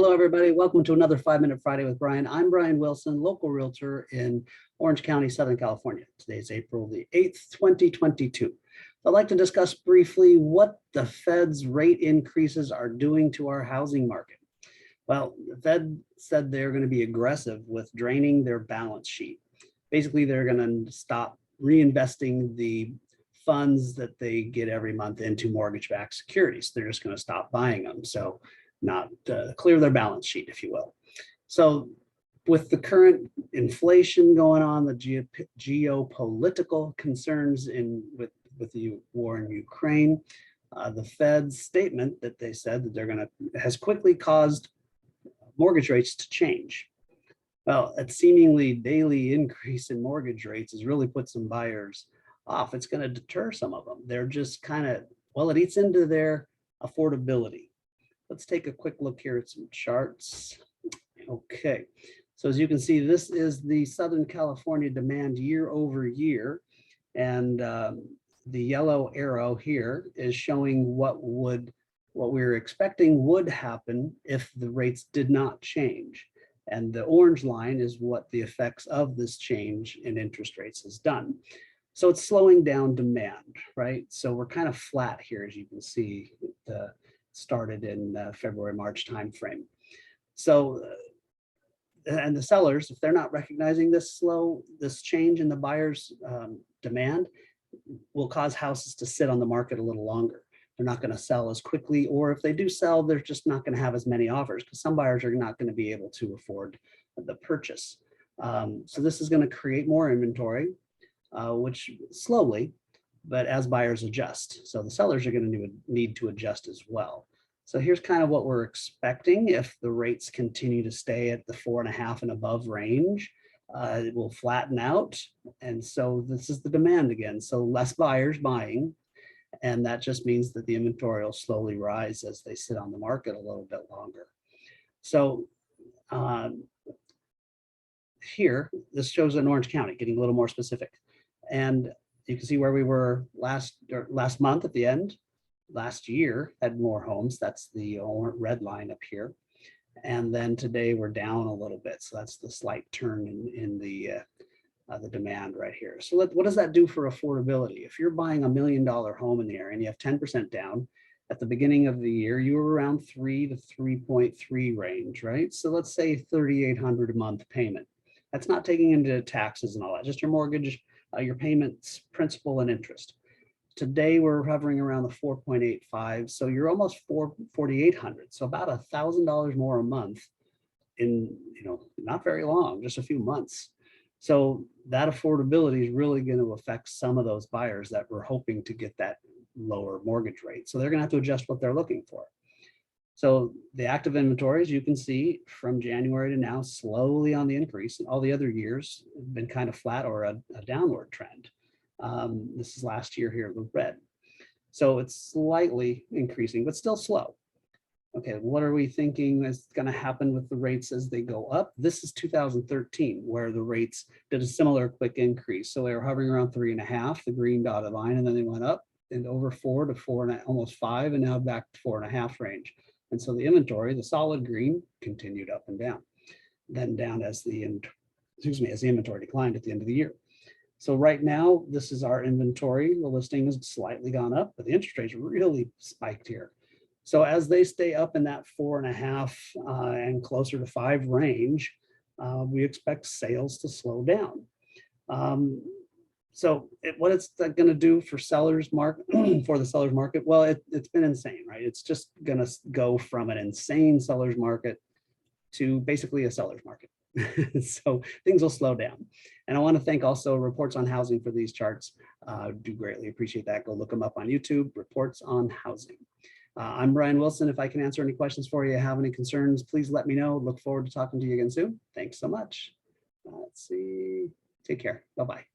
Hello, everybody. Welcome to another 5-Minute Friday with Brian. I'm Brian Wilson, local realtor in Orange County, Southern California. Today is April the 8th, 2022. I'd like to discuss briefly what the Fed's rate increases are doing to our housing market. Well, the Fed said they're going to be aggressive with draining their balance sheet. Basically, they're going to stop reinvesting the funds that they get every month into mortgage-backed securities. They're just going to stop buying them. So not clear their balance sheet, if you will. So with the current inflation going on, the geopolitical concerns with the war in Ukraine, the Fed's statement that they said that they're going to has quickly caused mortgage rates to change. Well, a seemingly daily increase in mortgage rates has really put some buyers off. It's going to deter some of them. They're just kind of, well, it eats into their affordability. Let's take a quick look here at some charts. Okay, so as you can see, this is the Southern California demand year over year. And the yellow arrow here is showing what we're expecting would happen if the rates did not change. And the orange line is what the effects of this change in interest rates has done. So it's slowing down demand, right? So we're kind of flat here, as you can see. Started in February, March timeframe. So, and the sellers, if they're not recognizing this change in the buyer's demand, will cause houses to sit on the market a little longer. They're not going to sell as quickly, or if they do sell, they're just not going to have as many offers because some buyers are not going to be able to afford the purchase. So this is going to create more inventory, which slowly, but as buyers adjust. So the sellers are going to need to adjust as well. So here's kind of what we're expecting if the rates continue to stay at the 4.5 and above range. It will flatten out. And so this is the demand again. So less buyers buying. And that just means that the inventory will slowly rise as they sit on the market a little bit longer. So here, this shows in Orange County, getting a little more specific. And you can see where we were last month at the end. Last year had more homes. That's the red line up here. And then today we're down a little bit. So that's the slight turn in the demand right here. So what does that do for affordability? If you're buying $1 million home in the area and you have 10% down, at the beginning of the year, you were around 3 to 3.3 range, right? So let's say $3,800 a month payment. That's not taking into taxes and all that, just your mortgage, your payments, principal and interest. Today we're hovering around the 4.85, so you're almost 4,800, so about $1,000 more a month in not very long, just a few months. So that affordability is really going to affect some of those buyers that were hoping to get that lower mortgage rate. So they're going to have to adjust what they're looking for. So the active inventories, you can see from January to now, slowly on the increase, and all the other years have been kind of flat or a downward trend. This is last year here, the red. So it's slightly increasing, but still slow. Okay, what are we thinking is going to happen with the rates as they go up? This is 2013, where the rates did a similar quick increase. So they were hovering around 3.5, the green dotted line, and then they went up and over 4 to 4 and almost 5, and now back to 4.5 range. And so the inventory, the solid green, continued up and down, then down as the inventory declined at the end of the year. So right now, this is our inventory. The listing has slightly gone up, but the interest rates really spiked here. So as they stay up in that 4.5 and closer to 5 range, we expect sales to slow down. So what it's going to do for sellers market for the sellers market? Well, it's been insane, right? It's just going to go from an insane sellers market to basically a sellers market. So things will slow down. And I want to thank also Reports on Housing for these charts. Do greatly appreciate that. Go look them up on YouTube, Reports on Housing. I'm Brian Wilson. If I can answer any questions for you, have any concerns, please let me know. Look forward to talking to you again soon. Thanks so much. Let's see. Take care. Bye-bye.